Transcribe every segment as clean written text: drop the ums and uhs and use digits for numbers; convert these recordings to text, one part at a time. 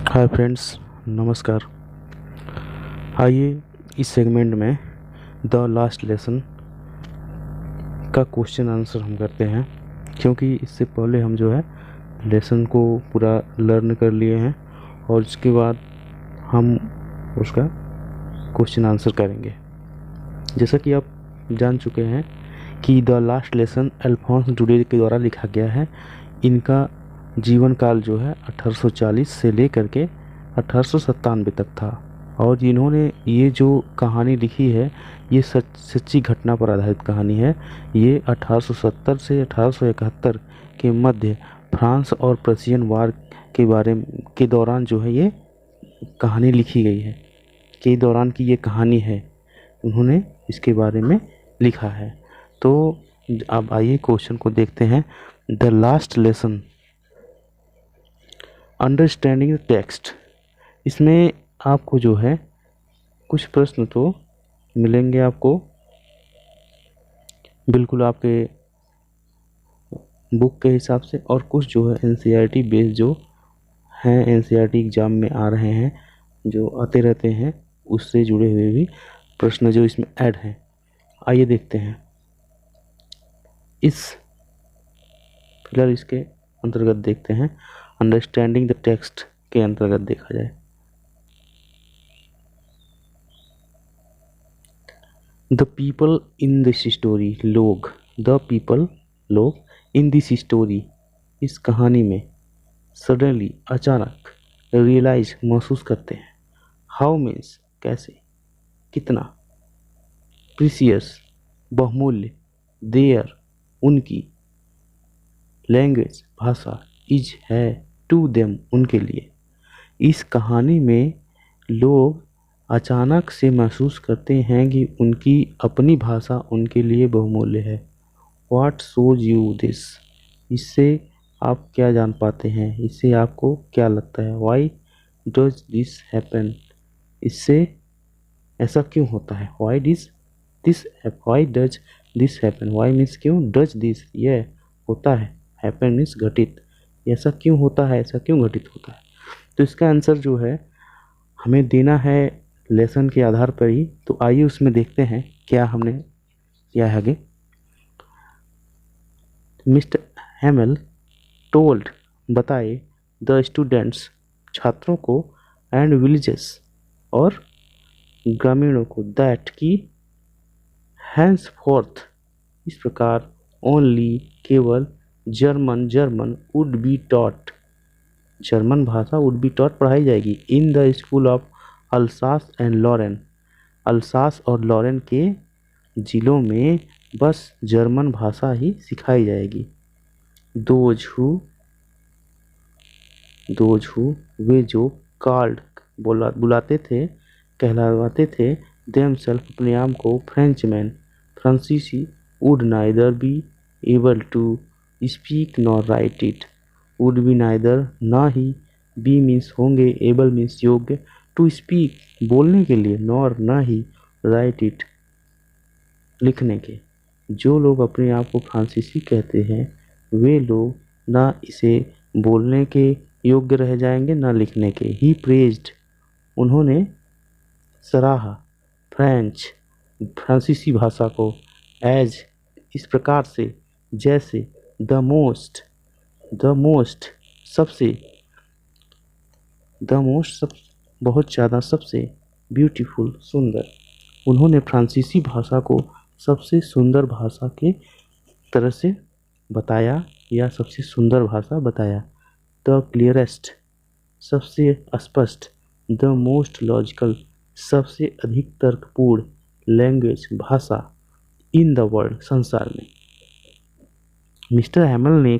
Hi friends, नमस्कार। आइए इस सेगमेंट में द लास्ट लेसन का क्वेश्चन आंसर हम करते हैं, क्योंकि इससे पहले हम जो है लेसन को पूरा लर्न कर लिए हैं और उसके बाद हम उसका क्वेश्चन आंसर करेंगे। जैसा कि आप जान चुके हैं कि द लास्ट लेसन अल्फोंस डुरे के द्वारा लिखा गया है। इनका जीवन काल जो है 1840 से लेकर के 1897 तक था और इन्होंने ये जो कहानी लिखी है ये सच्ची घटना पर आधारित कहानी है। ये 1870 से 1871 के मध्य फ्रांस और प्रशियन वार के दौरान जो है ये कहानी लिखी गई है। के दौरान की ये कहानी है, उन्होंने इसके बारे में लिखा है। तो अब आइए क्वेश्चन को देखते हैं। The last lesson, understanding the text. इसमें आपको जो है कुछ प्रश्न तो मिलेंगे आपको, बिल्कुल आपके बुक के हिसाब से, और कुछ जो है एनसीईआरटी बेस्ड जो हैं, एनसीईआरटी एग्ज़ाम में आ रहे हैं, जो आते रहते हैं, उससे जुड़े हुए भी प्रश्न जो इसमें ऐड हैं। आइए देखते हैं। इस फिलहाल इसके अंतर्गत देखते हैं। अंडरस्टैंडिंग द टेक्स्ट के अंतर्गत देखा जाए। The people in this story, लोग, द पीपल, लोग, इन दिस स्टोरी, इस कहानी में, सडनली, अचानक, रियलाइज, महसूस करते हैं, हाउ मीन्स, कैसे, कितना, प्रीसियस, बहुमूल्य, देयर, उनकी, लैंग्वेज, भाषा, इज, है, टू देम, उनके लिए। इस कहानी में लोग अचानक से महसूस करते हैं कि उनकी अपनी भाषा उनके लिए बहुमूल्य है। व्हाट शोज यू दिस, इससे आप क्या जान पाते हैं, इससे आपको क्या लगता है। वाई डज दिस हैपन, इससे ऐसा क्यों होता है। Why does this happen, why means क्यों, डज दिस यह होता है, हैपन मीन्स घटित, ऐसा क्यों होता है, ऐसा क्यों घटित होता है। तो इसका आंसर जो है हमें देना है लेसन के आधार पर ही। तो आइए उसमें देखते हैं क्या हमने किया है आगे। मिस्टर हैमल टोल्ड, बताए, द स्टूडेंट्स, छात्रों को, एंड विलेजेस, और ग्रामीणों को, दैट की, हैंस फोर्थ, इस प्रकार, ओनली, केवल, German would be taught, German भाषा वुड बी टॉट, पढ़ाई जाएगी, in the school of Alsace and Lorraine, Alsace और लॉरेन के जिलों में बस जर्मन भाषा ही सिखाई जाएगी। दोज हु, वे जो, कॉल्ड, बुलाते थे, कहलावाते थे, देमसेल्फ, अपने आप को, फ्रेंचमैन, फ्रांसीसी, would neither be able to speak nor write it, would be neither, ना ही, बी मीन्स होंगे, एबल मीन्स योग्य, टू स्पीक, बोलने के लिए, नॉर, ना ही, राइट इट, लिखने के। जो लोग अपने आप को फ्रांसीसी कहते हैं वे लोग ना इसे बोलने के योग्य रह जाएंगे ना लिखने के। ही प्रेज्ड, उन्होंने सराहा, फ्रेंच, फ्रांसीसी भाषा को, एज, इस प्रकार से, जैसे, द मोस्ट, सबसे, सब, बहुत ज़्यादा, सबसे, ब्यूटीफुल, सुंदर। उन्होंने फ्रांसीसी भाषा को सबसे सुंदर भाषा के तरह से बताया या सबसे सुंदर भाषा बताया। द क्लियरेस्ट, सबसे स्पष्ट, द मोस्ट लॉजिकल, सबसे अधिक तर्कपूर्ण, लैंग्वेज, भाषा, इन द वर्ल्ड, संसार में। मिस्टर हैमल ने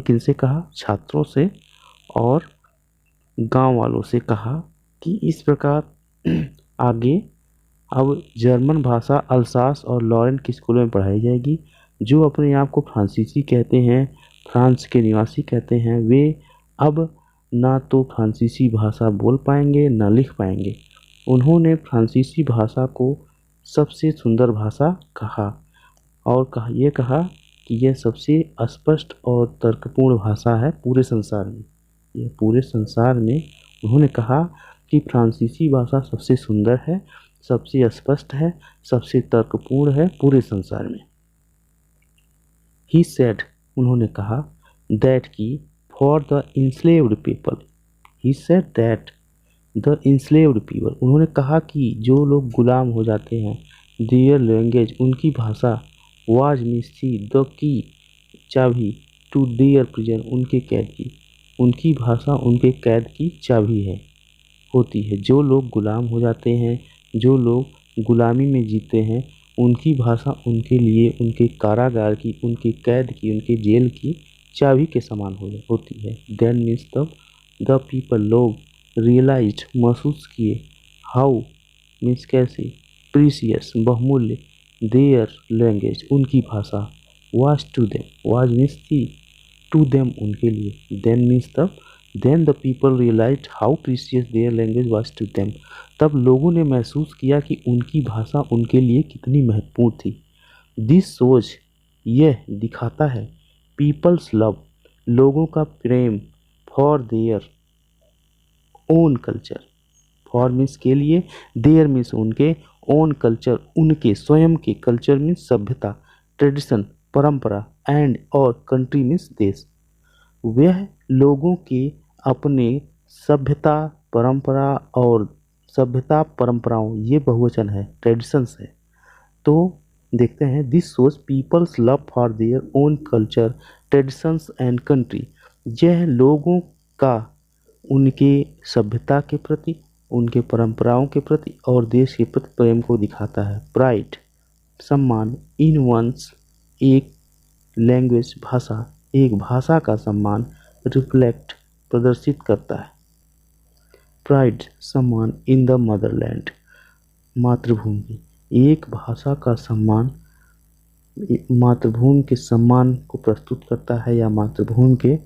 किनसे कहा, छात्रों से और गांव वालों से कहा कि इस प्रकार आगे अब जर्मन भाषा अल्सास और लॉरेन के स्कूलों में पढ़ाई जाएगी। जो अपने आप को फ्रांसीसी कहते हैं, फ्रांस के निवासी कहते हैं, वे अब ना तो फ्रांसीसी भाषा बोल पाएंगे ना लिख पाएंगे। उन्होंने फ्रांसीसी भाषा को सबसे सुंदर भाषा कहा और ये कहा कि यह सबसे स्पष्ट और तर्कपूर्ण भाषा है पूरे संसार में। यह पूरे संसार में। उन्होंने कहा कि फ्रांसीसी भाषा सबसे सुंदर है, सबसे स्पष्ट है, सबसे तर्कपूर्ण है पूरे संसार में। ही सेड, उन्होंने कहा, दैट की for the enslaved people, he said that the enslaved people, उन्होंने कहा कि जो लोग गुलाम हो जाते हैं, देयर लैंग्वेज, उनकी भाषा, वाज मीन्स थी, द की चाबी, टू देयर प्रिजन, उनके कैद की, उनकी भाषा उनके कैद की चाबी है, होती है। जो लोग गुलाम हो जाते हैं, जो लोग गुलामी में जीते हैं, उनकी भाषा उनके लिए उनके कारागार की, उनके कैद की, उनके जेल की चाबी के समान होती है। देन मीन्स तब द पीपल, लोग, रियलाइज्ड, महसूस किए, हाउ मीन्स कैसे, प्रीसियस बहुमूल्य, देयर लैंग्वेज, उनकी भाषा, was to them, was means थी, टू देम उनके लिए, देन मीन्स तब, then the people realised how precious their language was to them, तब लोगों ने महसूस किया कि उनकी भाषा उनके लिए कितनी महत्वपूर्ण थी। दिस शोज, यह दिखाता है, पीपल्स लव, लोगों का प्रेम, for their own culture, for means के लिए, देयर मीन्स उनके, ओन कल्चर उनके स्वयं के, कल्चर मीन्स सभ्यता, ट्रेडिशन परंपरा, एंड और कंट्री मीन्स देश, वह लोगों के अपने सभ्यता परंपरा और सभ्यता परंपराओं, ये बहुवचन है, ट्रेडिशंस है। तो देखते हैं, this shows people's love for their own culture, traditions and country, यह लोगों का उनके सभ्यता के प्रति, उनके परंपराओं के प्रति और देश के प्रति प्रेम को दिखाता है। प्राइड सम्मान, इन वंस एक लैंग्वेज भाषा, एक भाषा का सम्मान, रिफ्लेक्ट प्रदर्शित करता है। प्राइड सम्मान इन द मदरलैंड, मातृभूमि, एक भाषा का सम्मान मातृभूमि के सम्मान को प्रस्तुत करता है या मातृभूमि के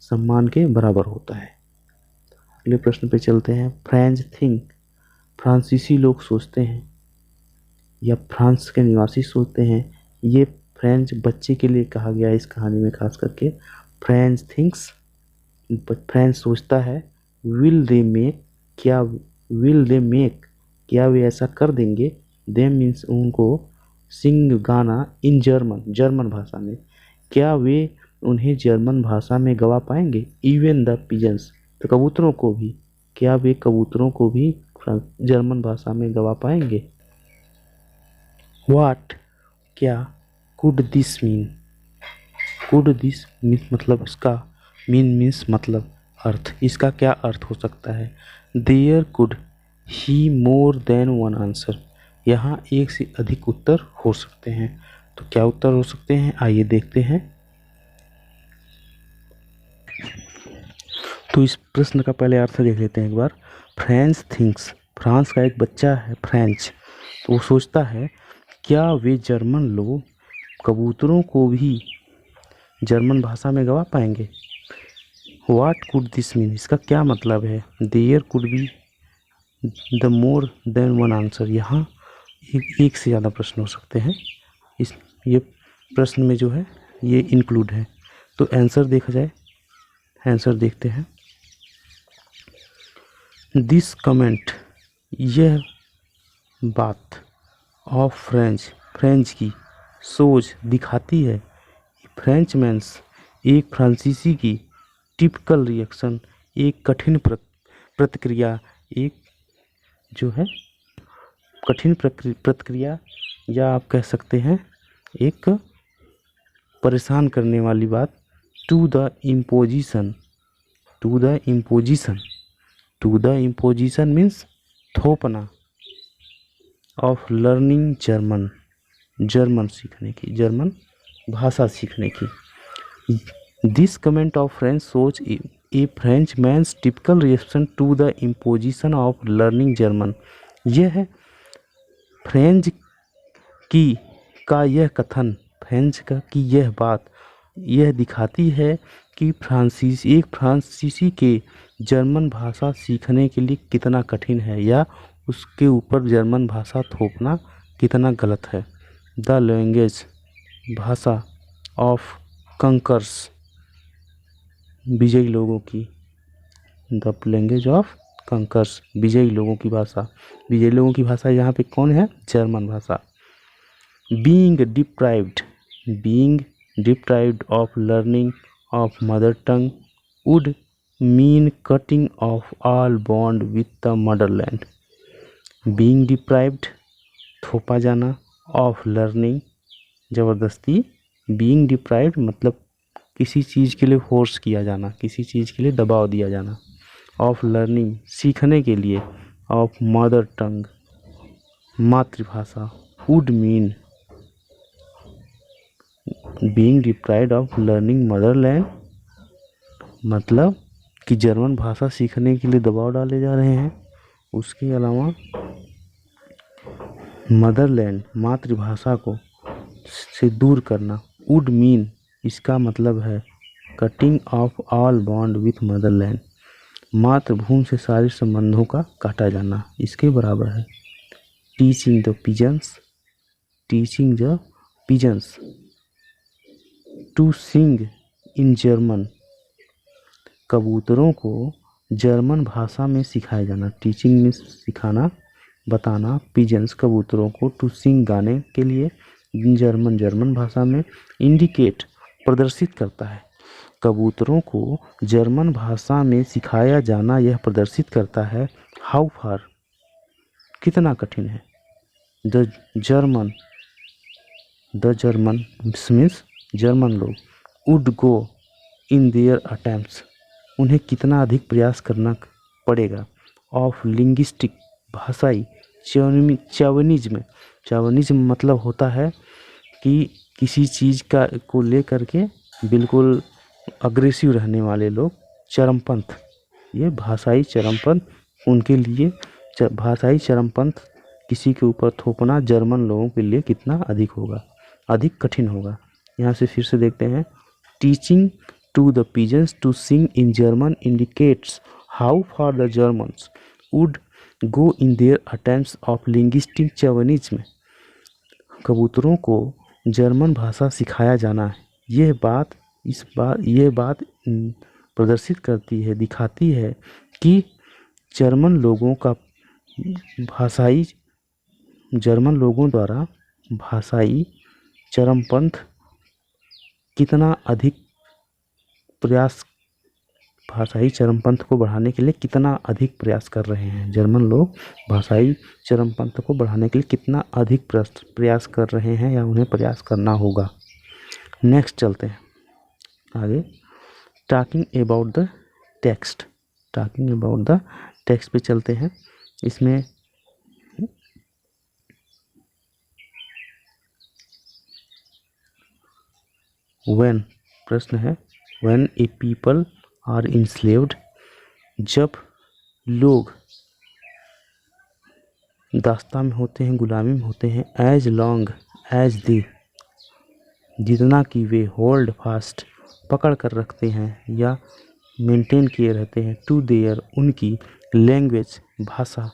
सम्मान के बराबर होता है। अगले प्रश्न पे चलते हैं। फ्रेंच थिंक, फ्रांसीसी लोग सोचते हैं या फ्रांस के निवासी सोचते हैं। ये फ्रेंच बच्चे के लिए कहा गया है इस कहानी में, खास करके फ्रेंच थिंक्स, फ्रेंच सोचता है। विल दे मेक, क्या विल दे मेक, क्या वे ऐसा कर देंगे। दे मीन्स उनको, सिंग गाना, इन जर्मन, जर्मन भाषा में, क्या वे उन्हें जर्मन भाषा में गवा पाएंगे। इवन द पिजन्स, तो कबूतरों को भी, क्या वे कबूतरों को भी जर्मन भाषा में गवा पाएंगे। व्हाट, क्या, could this mean, could this means मतलब इसका, मीन मीन्स मतलब अर्थ, इसका क्या अर्थ हो सकता है। There could he more than one answer, यहाँ एक से अधिक उत्तर हो सकते हैं। तो क्या उत्तर हो सकते हैं, आइए देखते हैं। तो इस प्रश्न का पहले अर्थ देख लेते हैं एक बार। फ्रेंच थिंक्स, फ्रांस का एक बच्चा है फ्रेंच, तो वो सोचता है क्या वे जर्मन लोग कबूतरों को भी जर्मन भाषा में गवा पाएंगे। व्हाट कुड दिस मीन, इसका क्या मतलब है। There could be the more than one answer, यहाँ एक से ज़्यादा प्रश्न हो सकते हैं। ये प्रश्न में जो है ये इंक्लूड है। तो आंसर देखा जाए, आंसर देखते हैं। दिस कमेंट, यह बात, ऑफ फ्रेंच, फ्रेंच की, सोच दिखाती है, फ्रेंच मैंस, एक फ्रांसीसी की, टिपिकल रिएक्शन, एक कठिन प्रतिक्रिया, एक जो है कठिन प्रतिक्रिया, या आप कह सकते हैं एक परेशान करने वाली बात। To the imposition, to the imposition, to the imposition means थोपना, ऑफ लर्निंग जर्मन, जर्मन सीखने की, जर्मन भाषा सीखने की। This comment of French such a French man's typical reaction to the imposition of learning German, यह French की का यह कथन, फ्रेंच का की यह बात, यह दिखाती है कि एक फ्रांसीसी के जर्मन भाषा सीखने के लिए कितना कठिन है, या उसके ऊपर जर्मन भाषा थोपना कितना गलत है। द लैंग्वेज, भाषा, ऑफ कंकर्स, विजयी लोगों की, द लैंग्वेज ऑफ कंकर्स, विजयी लोगों की भाषा। विजयी लोगों की भाषा यहाँ पे कौन है? जर्मन भाषा। Being deprived of learning of mother tongue would mean cutting of all bond with the Motherland. Being deprived थोपा जाना, ऑफ लर्निंग ज़बरदस्ती, बीइंग डिप्राइव्ड मतलब किसी चीज़ के लिए फोर्स किया जाना, किसी चीज़ के लिए दबाव दिया जाना, ऑफ लर्निंग सीखने के लिए, ऑफ मदर टंग मातृभाषा, would mean being deprived of learning Motherland मतलब कि जर्मन भाषा सीखने के लिए दबाव डाले जा रहे हैं। उसके अलावा मदरलैंड मातृभाषा को से दूर करना, वुड मीन इसका मतलब है cutting of all bond with Motherland, मातृभूमि से सारे संबंधों का काटा जाना, इसके बराबर है। Teaching the pigeons to sing in German, कबूतरों को जर्मन भाषा में सिखाया जाना। टीचिंग में सिखाना, बताना, पिजन्स कबूतरों को, टू सिंग गाने के लिए, जर्मन भाषा में, इंडिकेट प्रदर्शित करता है। कबूतरों को जर्मन भाषा में सिखाया जाना यह प्रदर्शित करता है हाउ फार कितना कठिन है। द जर्मन मीन्स जर्मन लोग, would go in their attempts उन्हें कितना अधिक प्रयास करना पड़ेगा, ऑफ लिंग्विस्टिक भाषाई चावनिज्म मतलब होता है कि किसी चीज़ को लेकर के बिल्कुल अग्रेसिव रहने वाले लोग, चरमपंथ, ये भाषाई चरमपंथ उनके लिए भाषाई चरमपंथ किसी के ऊपर थोपना जर्मन लोगों के लिए कितना अधिक होगा, अधिक कठिन होगा। यहाँ से फिर से देखते हैं, teaching to the pigeons to sing in German indicates how far the Germans would go in their attempts of linguistic chauvinism. कबूतरों को जर्मन भाषा सिखाया जाना, यह बात प्रदर्शित करती है, दिखाती है कि जर्मन लोगों द्वारा भाषाई चरमपंथ कितना अधिक प्रयास, भाषाई चरमपंथ को बढ़ाने के लिए कितना अधिक प्रयास कर रहे हैं। जर्मन लोग भाषाई चरमपंथ को बढ़ाने के लिए कितना अधिक प्रयास कर रहे हैं या उन्हें प्रयास करना होगा। नेक्स्ट चलते हैं आगे, टॉकिंग अबाउट द टेक्स्ट पे चलते हैं। इसमें व्हेन प्रश्न है, when a people are enslaved, जब लोग दास्ता में होते हैं, गुलामी में होते हैं, एज लॉन्ग एज दे जितना कि वे होल्ड फास्ट पकड़ कर रखते हैं या मेंटेन किए रहते हैं, टू देयर उनकी लैंग्वेज भाषा,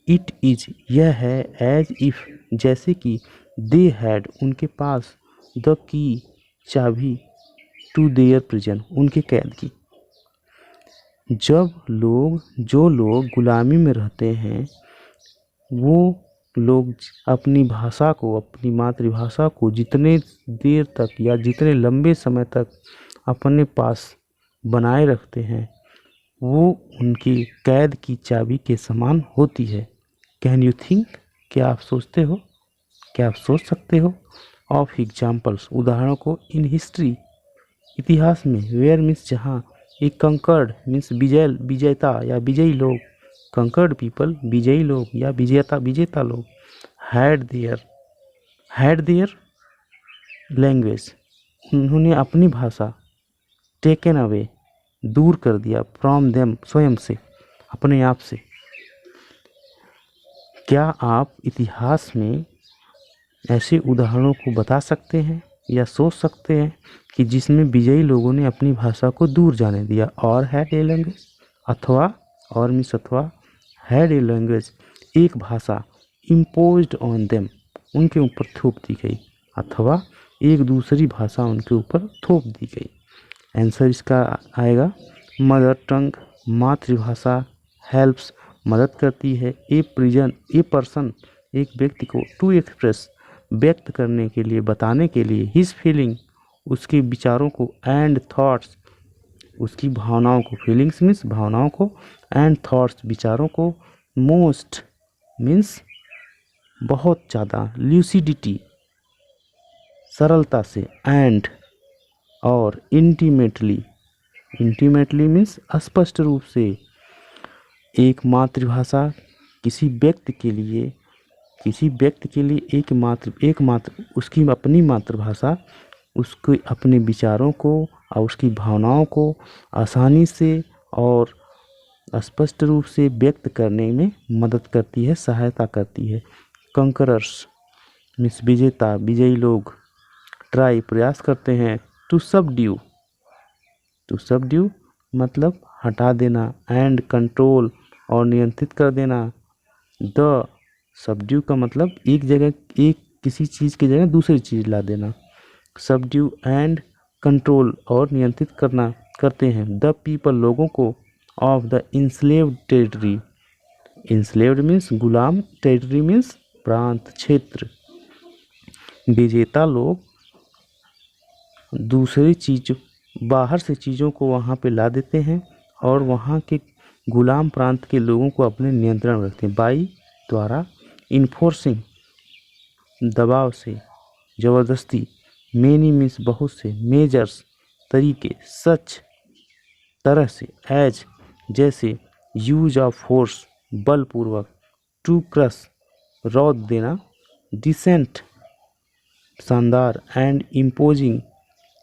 इट इज यह है, एज इफ जैसे कि दे हैड उनके पास, द की चाबी, टू देयर प्रिजन उनके कैद की। जो लोग गुलामी में रहते हैं वो लोग अपनी भाषा को, अपनी मातृभाषा को जितने देर तक या जितने लंबे समय तक अपने पास बनाए रखते हैं वो उनकी कैद की चाबी के समान होती है। कैन यू थिंक, क्या आप सोचते हो, क्या आप सोच सकते हो, ऑफ एग्जाम्पल्स उदाहरणों को, इन हिस्ट्री इतिहास में, वेयर मीन्स जहाँ, एक कंकर्ड मीन्स विजेता या विजयी लोग, कंकर्ड पीपल विजयी लोग या विजेता लोग, हैड देयर लैंग्वेज उन्होंने अपनी भाषा, टेकन अवे दूर कर दिया, फ्रॉम देम स्वयं से, अपने आप से। क्या आप इतिहास में ऐसे उदाहरणों को बता सकते हैं या सोच सकते हैं कि जिसमें विजयी लोगों ने अपनी भाषा को दूर जाने दिया, और हैड ए लैंग्वेज, अथवा और मीन्स अथवा हैड ए लैंग्वेज एक भाषा, इम्पोज्ड ऑन देम उनके ऊपर थोप दी गई, अथवा एक दूसरी भाषा उनके ऊपर थोप दी गई। आंसर इसका आएगा मदर टंग मातृभाषा हेल्प्स मदद करती है ए पर्सन एक व्यक्ति को टू एक्सप्रेस व्यक्त करने के लिए, बताने के लिए हिज फीलिंग उसके विचारों को, एंड थॉट्स उसकी भावनाओं को, फीलिंग्स मीन्स भावनाओं को, एंड थॉट्स विचारों को, मोस्ट मीन्स बहुत ज़्यादा, ल्यूसिडिटी सरलता से, एंड और इंटीमेटली मीन्स स्पष्ट रूप से। एक मातृभाषा किसी व्यक्ति के लिए एकमात्र उसकी अपनी मातृभाषा उसके अपने विचारों को और उसकी भावनाओं को आसानी से और स्पष्ट रूप से व्यक्त करने में मदद करती है, सहायता करती है। कंकरर्स मीन्स विजेता, विजयी लोग। ट्राई प्रयास करते हैं। टू सबड्यू मतलब हटा देना, एंड कंट्रोल और नियंत्रित कर देना। द सबड्यू का मतलब किसी चीज़ की जगह दूसरी चीज़ ला देना। सबड्यू एंड कंट्रोल और नियंत्रित करते हैं द पीपल लोगों को of the enslaved territory. Enslaved means Ghulam, territory means प्रांत, क्षेत्र। विजेता लोग दूसरी चीज बाहर से चीज़ों को वहाँ पे ला देते हैं और वहाँ के गुलाम प्रांत के लोगों को अपने नियंत्रण में रखते हैं। बाई द्वारा, इन्फोर्सिंग दबाव से, ज़बरदस्ती। मेनी मीन्स बहुत से, मेजर्स तरीके, सच तरह से, एज जैसे, यूज ऑफ फोर्स बलपूर्वक, टू क्रश रौद देना, डिसेंट शानदार, एंड इम्पोजिंग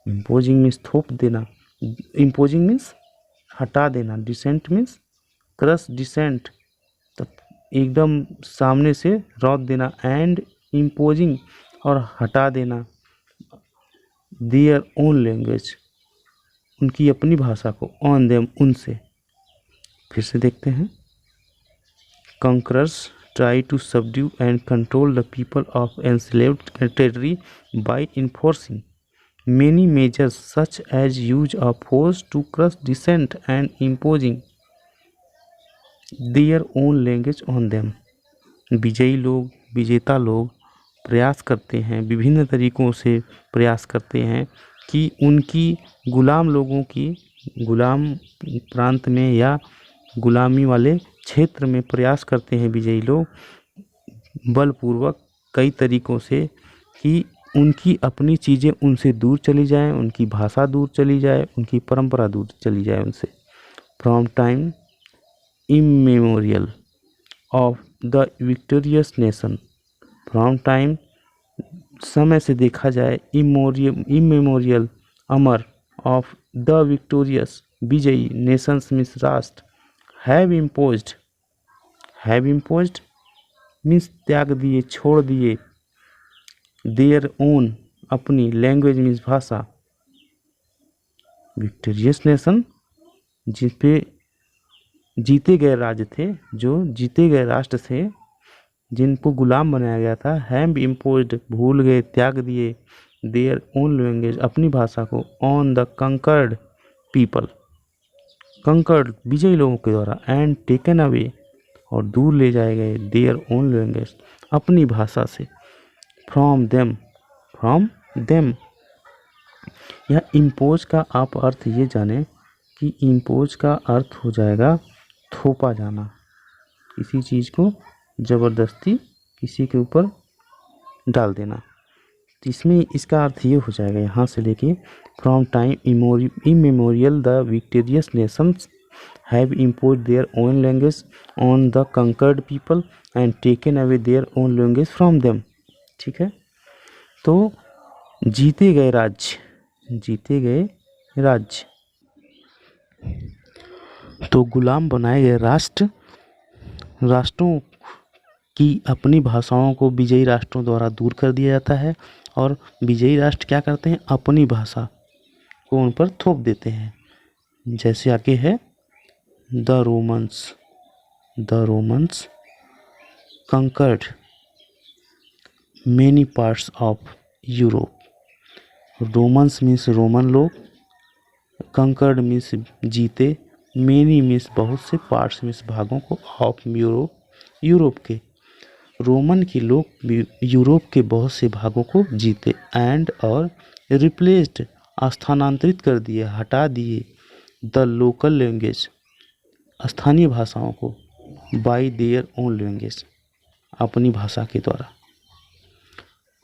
मीन्स थोप देना, इम्पोजिंग मीन्स हटा देना, डिसेंट मीन्स क्रश, डिसेंट एकदम सामने से रौद देना, एंड इम्पोजिंग और हटा देना। देयर ओन लैंग्वेज उनकी अपनी भाषा को, ऑन देम उनसे। फिर से देखते हैं। कंकरर्स try to subdue and control the people of enslaved territory by enforcing many measures such as use of force to crush dissent and imposing their own language on them। विजेता लोग प्रयास करते हैं, विभिन्न तरीकों से प्रयास करते हैं कि उनकी गुलाम लोगों की, गुलाम प्रांत में या गुलामी वाले क्षेत्र में प्रयास करते हैं विजयी लोग बलपूर्वक कई तरीकों से कि उनकी अपनी चीज़ें उनसे दूर चली जाएं, उनकी भाषा दूर चली जाए, उनकी परंपरा दूर चली जाए उनसे। From time immemorial of the victorious nation. From time समय से देखा जाए, immemorial Amar, of the victorious विजयी, नेशंस मीन्स राष्ट्र, हैव इम्पोज्ड मीन्स त्याग दिए, छोड़ दिए, देयर ओन अपनी, लैंग्वेज मीन्स भाषा। विक्टोरियस नेशन जिस पे जीते गए राज्य थे, जो जीते गए राष्ट्र थे, जिनको गुलाम बनाया गया था, हैव इम्पोज्ड भूल गए, त्याग दिए, देयर ओन लैंग्वेज अपनी भाषा को, on the conquered people conquered विजयी लोगों के द्वारा, एंड टेकन अवे और दूर ले जाए गए, देयर ओन लैंग्वेज अपनी भाषा से, फ्रॉम देम यह इम्पोज का आप अर्थ ये जाने कि इम्पोज का अर्थ हो जाएगा थोपा जाना, किसी चीज़ को ज़बरदस्ती किसी के ऊपर डाल देना। तो इसमें इसका अर्थ ये हो जाएगा यहाँ से लेके, from time immemorial the victorious Nations have impose their own language on the conquered people and taken away their own language from them. ठीक है, तो जीते गए राज्य तो गुलाम बनाए गए राष्ट्रों की अपनी भाषाओं को विजयी राष्ट्रों द्वारा दूर कर दिया जाता है, और विजयी राष्ट्र क्या करते हैं, अपनी भाषा को उन पर थोप देते हैं। जैसे आगे है, the Romans conquered many parts of Europe. Romans means Roman लोग, कंकर्ड मीन्स जीते, मेनी मीन्स बहुत से, पार्ट्स मीन्स भागों को, ऑफ यूरोप के। रोमन के लोग यूरोप के बहुत से भागों को जीते, एंड और रिप्लेस्ड स्थानांतरित कर दिए, हटा दिए, द लोकल लैंग्वेज स्थानीय भाषाओं को, बाय देयर ओन लैंग्वेज अपनी भाषा के द्वारा।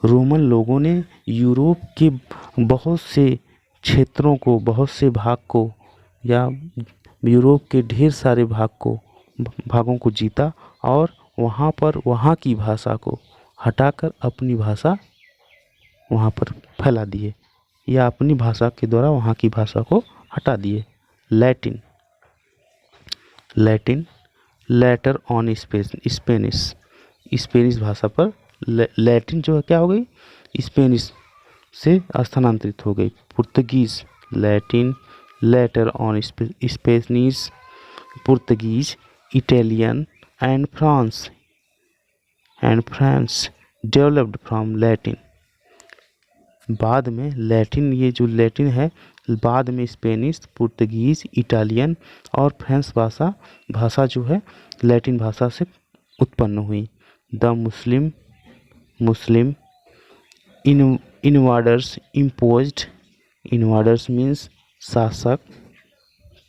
रोमन लोगों ने यूरोप के बहुत से क्षेत्रों को, बहुत से भाग को, या यूरोप के ढेर सारे भागों को जीता और वहाँ पर वहाँ की भाषा को हटाकर अपनी भाषा वहाँ पर फैला दिए, या अपनी भाषा के द्वारा वहाँ की भाषा को हटा दिए। लैटिन लेटर ऑन स्पेनिश भाषा पर लैटिन जो है क्या हो गई, स्पेनिश से स्थानांतरित हो गई। Portuguese Latin later on Spanish, Portuguese, Italian and France developed from Latin. बाद में लैटिन, ये जो लैटिन है, बाद में स्पेनिश, पुर्तगीज, इटालियन और फ्रेंच भाषा जो है लैटिन भाषा से उत्पन्न हुई। द मुस्लिम इनवाडर्स इन्वाडर्स मीन्स शासक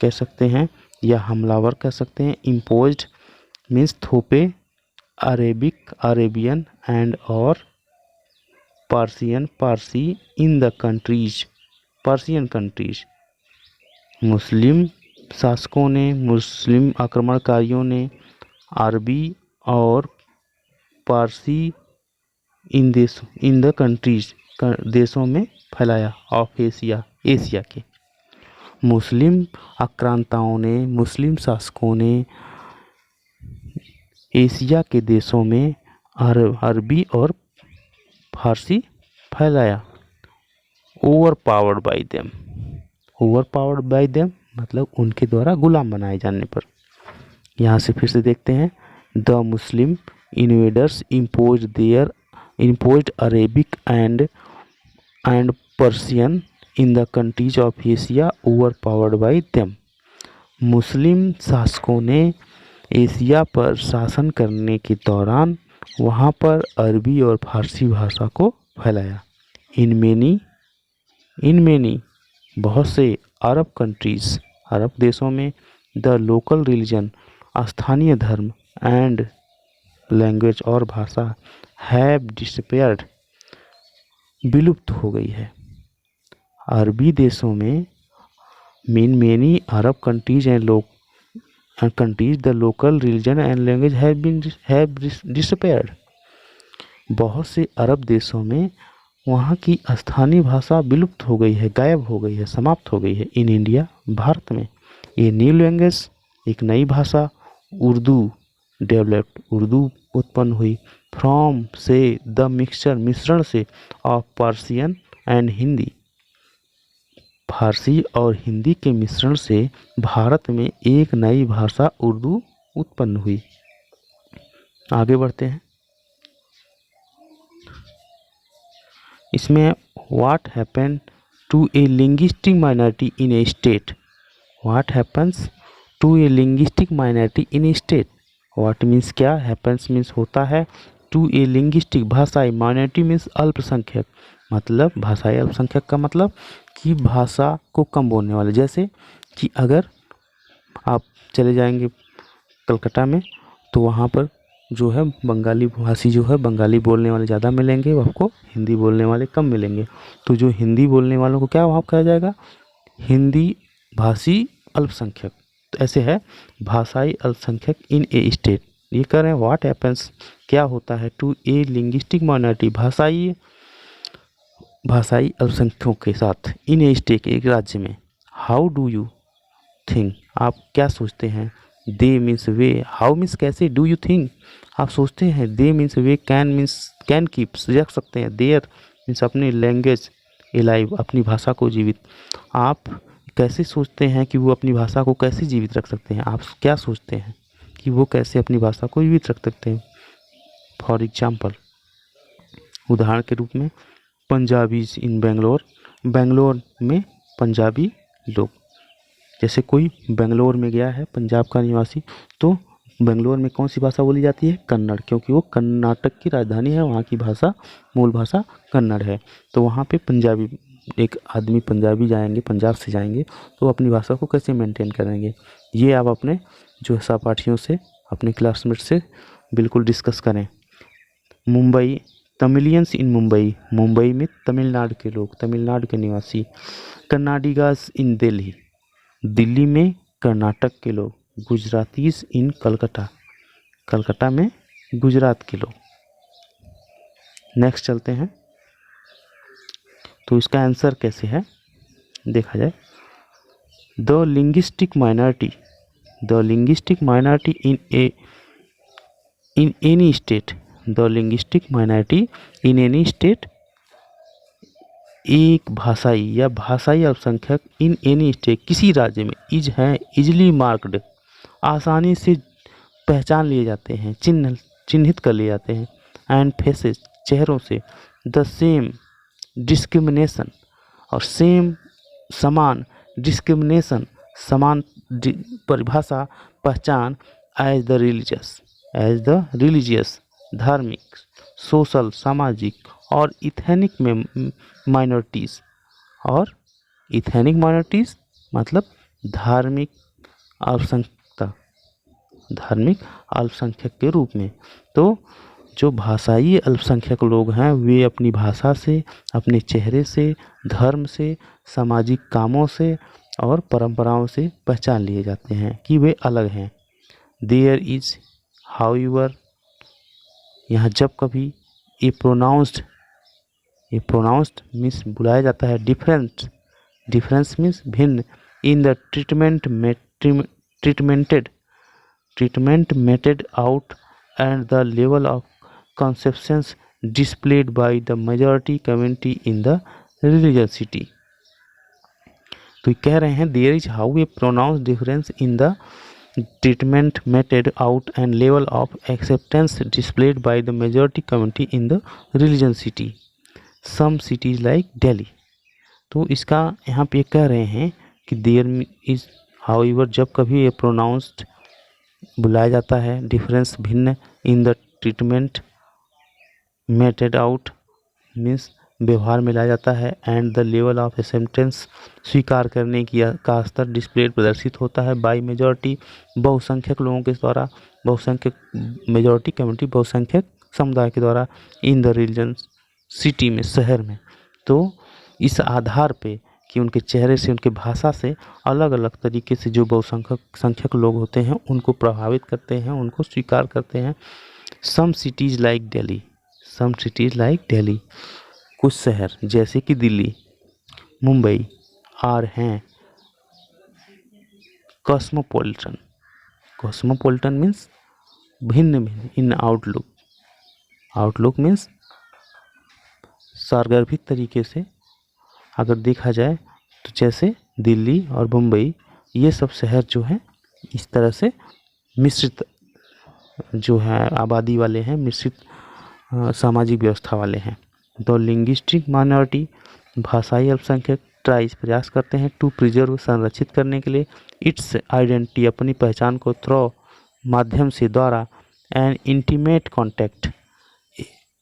कह सकते हैं या हमलावर कह सकते हैं। इम्पोज्ड मीन्स थोपे, अरेबियन एंड और Parsi in the Persian countries. मुस्लिम शासकों ने, मुस्लिम आक्रमणकारियों ने अरबी और पारसी इन द कंट्रीज देशों में फैलाया ऑफ एशिया के। मुस्लिम आक्रांताओं ने, मुस्लिम शासकों ने एशिया के देशों में अरबी और फारसी फैलाया। ओवर पावर्ड बाय देम मतलब उनके द्वारा गुलाम बनाए जाने पर। यहाँ से फिर से देखते हैं, the Muslim invaders imposed Arabic and Persian in the countries of Asia overpowered by them. मुस्लिम शासकों ने एशिया पर शासन करने के दौरान वहाँ पर अरबी और फारसी भाषा को फैलाया। इन मेनी बहुत से अरब कंट्रीज, अरब देशों में, द लोकल रिलीजन स्थानीय धर्म, एंड लैंग्वेज और भाषा, हैव डिसअपीयर्ड विलुप्त हो गई है। अरबी देशों में many Arab countries and the local religion and language have disappeared. बहुत से अरब देशों में वहाँ की स्थानीय भाषा विलुप्त हो गई है, गायब हो गई है, समाप्त हो गई है। इन इंडिया भारत में ये न्यू लैंग्वेज एक नई भाषा, उर्दू उत्पन्न हुई, फ्रॉम से द मिश्रण से ऑफ पर्शियन एंड हिंदी, फारसी और हिंदी के मिश्रण से भारत में एक नई भाषा उर्दू उत्पन्न हुई। आगे बढ़ते हैं। इसमें what happen to a linguistic minority in a state. What happens to a linguistic minority in a state. What means क्या, हैपन्स मीन्स होता है, टू ए लिंग्विस्टिक भाषाई, माइनॉरिटी मीन्स अल्पसंख्यक, मतलब भाषाई अल्पसंख्यक का मतलब कि भाषा को कम बोलने वाले। जैसे कि अगर आप चले जाएंगे कलकत्ता में तो वहाँ पर जो है बंगाली भाषी जो है, बंगाली बोलने वाले ज़्यादा मिलेंगे, आपको हिंदी बोलने वाले कम मिलेंगे। तो जो हिंदी बोलने वालों को क्या वहाँ कहा जाएगा, हिंदी भाषी अल्पसंख्यक। तो ऐसे है भाषाई अल्पसंख्यक इन ए स्टेट। ये कह रहे हैं व्हाट हैपेंस, क्या होता है, टू ए लिंग्विस्टिक माइनॉरिटी, भाषाई अल्पसंख्यकों के साथ, इन ए स्टेट एक राज्य में। हाउ डू यू थिंक, आप क्या सोचते हैं। दे मीन्स वे, हाउ मीन्स कैसे, डू यू थिंक आप सोचते हैं, दे means way, can means can keep रख सकते हैं, देयर मीन्स अपनी लैंग्वेज एलाइव अपनी भाषा को जीवित। आप कैसे सोचते हैं कि वो अपनी भाषा को कैसे जीवित रख सकते हैं, आप क्या सोचते हैं कि वो कैसे अपनी भाषा को जीवित रख सकते हैं। फॉर एग्जाम्पल, उदाहरण के रूप में, पंजाबीज इन बेंगलोर में पंजाबी लोग, जैसे कोई बेंगलोर में गया है, पंजाब का निवासी, तो बेंगलोर में कौन सी भाषा बोली जाती है? कन्नड़, क्योंकि वो कर्नाटक की राजधानी है, वहाँ की भाषा, मूल भाषा कन्नड़ है। तो वहाँ पे पंजाबी, एक आदमी पंजाबी जाएंगे, पंजाब से जाएंगे, तो अपनी भाषा को कैसे मेंटेन करेंगे? ये आप अपने जो सहपाठियों से, अपने क्लासमेट से बिल्कुल डिस्कस करें। मुंबई, तमिलियंस इन मुंबई, मुंबई में तमिलनाडु के लोग, तमिलनाडु के निवासी। कर्नाडिगास इन दिल्ली, दिल्ली में कर्नाटक के लोग। गुजरातीस इन कलकत्ता, कलकत्ता में गुजरात के लोग। नेक्स्ट चलते हैं। तो इसका आंसर कैसे है देखा जाए। The linguistic minority, the linguistic minority in any state, the linguistic minority in any state, एक भाषाई या भाषाई अल्पसंख्यक इन एनी स्टेट, किसी राज्य में, इज है इजली मार्क्ड, आसानी से पहचान लिए जाते हैं, चिन्हित कर लिए जाते हैं। एंड फेसेस, चेहरों से। द सेम डिस्क्रिमिनेशन, और सेम, समान, डिस्क्रिमिनेशन, समान परिभाषा, पहचान। As the religious, as the religious, धार्मिक, सोशल, सामाजिक, और इथेनिक में माइनॉरिटीज़, और इथेनिक माइनॉरिटीज़ मतलब धार्मिक अल्पसंख्यकता, धार्मिक अल्पसंख्यक के रूप में। तो जो भाषाई अल्पसंख्यक लोग हैं वे अपनी भाषा से, अपने चेहरे से, धर्म से, सामाजिक कामों से और परंपराओं से पहचान लिए जाते हैं कि वे अलग हैं। देयर इज हाउएवर, यहाँ जब कभी ए प्रोनाउंस्ड, ये प्रोनाउंस्ड मीन्स बुलाया जाता है, डिफरेंट, डिफरेंस मीन्स भिन्न, in the treatment mated out and the level of conceptions displayed by the majority community in the religiosity। तो कह रहे हैं there is how a pronounced difference in the treatment meted out and level of acceptance displayed by the majority community in the religiosity some cities like Delhi। तो इसका यहाँ पे कह रहे हैं कि there is however, जब कभी ये pronounced बुलाया जाता है, डिफरेंस भिन्न, in the treatment mated out means व्यवहार में लाया जाता है, and the level of acceptance स्वीकार करने की का स्तर डिस्प्लेड प्रदर्शित होता है, बाई मेजॉरिटी बहुसंख्यक लोगों के द्वारा, बहुसंख्यक मेजॉरिटी कम्युनिटी बहुसंख्यक समुदाय के द्वारा, इन द रिलीजन सिटी में, शहर में। तो इस आधार पे कि उनके चेहरे से, उनके भाषा से अलग अलग तरीके से जो बहुसंख्यक लोग होते हैं उनको प्रभावित करते हैं, उनको स्वीकार करते हैं। सम सिटीज़ लाइक दिल्ली, सम सिटीज़ लाइक दिल्ली, कुछ शहर जैसे कि दिल्ली, मुंबई आर हैं कॉस्मोपॉलिटन, कॉस्मोपॉलिटन मीन्स भिन्न भिन्न, इन आउटलुक, आउटलुक मीन्स सार्वगर्भिक तरीके से अगर देखा जाए तो जैसे दिल्ली और मुंबई ये सब शहर जो हैं इस तरह से मिश्रित जो है आबादी वाले हैं, मिश्रित सामाजिक व्यवस्था वाले हैं। द लिंग्विस्टिक माइनॉरिटी, भाषाई अल्पसंख्यक, ट्राइज प्रयास करते हैं, टू प्रिजर्व संरक्षित करने के लिए, इट्स आइडेंटिटी अपनी पहचान को, थ्रो माध्यम से, द्वारा, एंड इंटीमेट कॉन्टैक्ट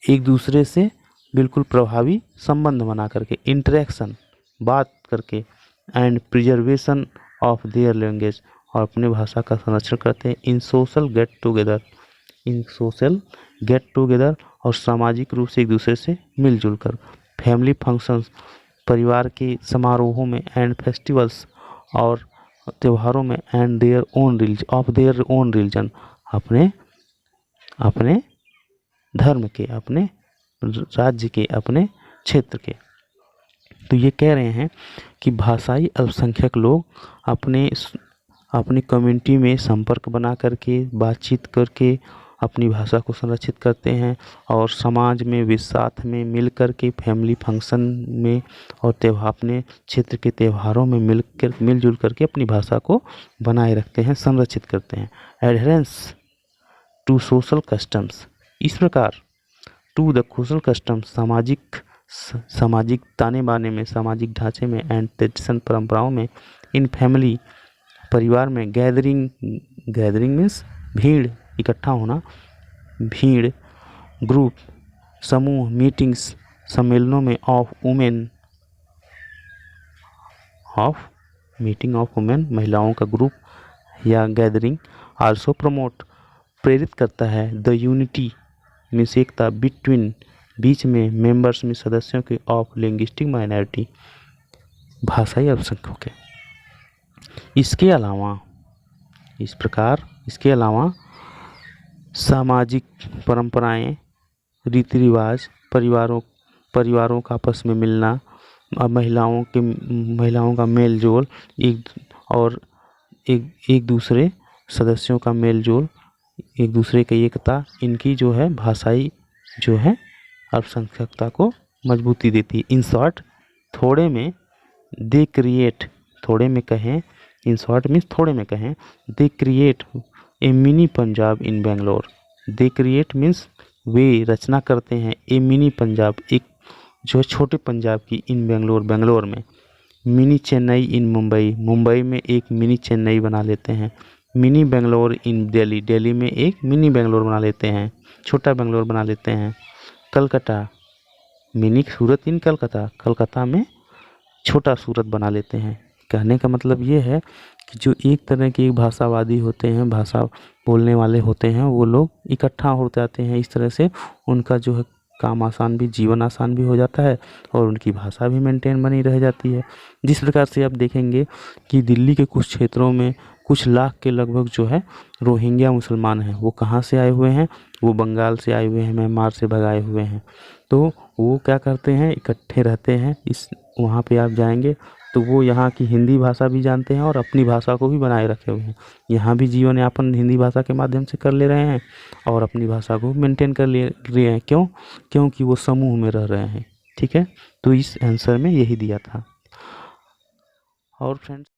एक दूसरे से बिल्कुल प्रभावी संबंध बना करके, इंटरेक्शन बात करके, and preservation of their language और अपने भाषा का संरक्षण करते हैं, इन सोशल गेट टुगेदर, इन सोशल गेट टुगेदर और सामाजिक रूप से एक दूसरे से मिलजुल कर, फैमिली फंक्शंस परिवार के समारोहों में, एंड फेस्टिवल्स और त्योहारों में, and their own religion of their own religion अपने अपने धर्म के, अपने राज्य के, अपने क्षेत्र के। तो ये कह रहे हैं कि भाषाई अल्पसंख्यक लोग अपनी कम्युनिटी में संपर्क बना करके, बातचीत करके अपनी भाषा को संरक्षित करते हैं और समाज में वे साथ में मिल कर के फैमिली फंक्शन में और त्यौहार अपने क्षेत्र के त्योहारों में मिलजुल करके अपनी भाषा को बनाए रखते हैं, संरक्षित करते हैं। एडहेरेंस टू सोशल कस्टम्स, इस प्रकार टू द सोशल कस्टम्स सामाजिक ताने बाने में, सामाजिक ढांचे में, एंड ट्रेडिशन परंपराओं में, इन फैमिली परिवार में गैदरिंग, गैदरिंग मीन्स भीड़, इकट्ठा होना, भीड़, ग्रुप, समूह, मीटिंग्स, सम्मेलनों में, of women, of meeting of women, महिलाओं का ग्रुप या गैदरिंग। आल्सो प्रमोट, प्रेरित करता है। द यूनिटी मीन्स एकता, बिटवीन, बीच में, मेंबर्स में, सदस्यों के, ऑफ लिंग्विस्टिक माइनॉरिटी, भाषाई अल्पसंख्यकों के। इसके अलावा, इस प्रकार इसके अलावा सामाजिक परंपराएं, रीति रिवाज, परिवारों का आपस में मिलना, महिलाओं का मेल जोल, एक दूसरे सदस्यों का मेल जोल, एक दूसरे की एकता, इनकी जो है भाषाई जो है अल्पसंख्यकता को मजबूती देती है। इन शॉर्ट, थोड़े में, दे क्रिएट, थोड़े में कहें, इन शॉर्ट मीन्स थोड़े में कहें, they create a mini Punjab in Bangalore. They create means वे रचना करते हैं, ए मिनी पंजाब, एक जो छोटे पंजाब की, इन बेंगलोर, बेंगलोर में, मिनी चेन्नई इन मुंबई, मुंबई में एक मिनी चेन्नई बना लेते हैं, मिनी बेंगलोर इन दिल्ली, दिल्ली में एक मिनी बेंगलोर बना लेते हैं, छोटा बेंगलोर बना लेते हैं। कलकत्ता, मिनी सूरत इन कलकत्ता, कलकत्ता में छोटा सूरत बना लेते हैं। कहने का मतलब ये है कि जो एक तरह के भाषावादी होते हैं, भाषा बोलने वाले होते हैं, वो लोग इकट्ठा हो जाते हैं। इस तरह से उनका जो है काम आसान भी, जीवन आसान भी हो जाता है और उनकी भाषा भी मेंटेन बनी रह जाती है। जिस प्रकार से आप देखेंगे कि दिल्ली के कुछ क्षेत्रों में कुछ लाख के लगभग जो है रोहिंग्या मुसलमान हैं। वो कहाँ से आए हुए हैं? वो बंगाल से आए हुए हैं, म्यांमार से भगाए हुए हैं। तो वो क्या करते हैं, इकट्ठे रहते हैं। वहाँ पे आप जाएंगे तो वो यहाँ की हिंदी भाषा भी जानते हैं और अपनी भाषा को भी बनाए रखे हुए हैं। यहाँ भी जीवन यापन हिंदी भाषा के माध्यम से कर ले रहे हैं और अपनी भाषा को मेंटेन कर ले रहे हैं। क्यों? क्योंकि वो समूह में रह रहे हैं। ठीक है, तो इस आंसर में यही दिया था। और फ्रेंड्स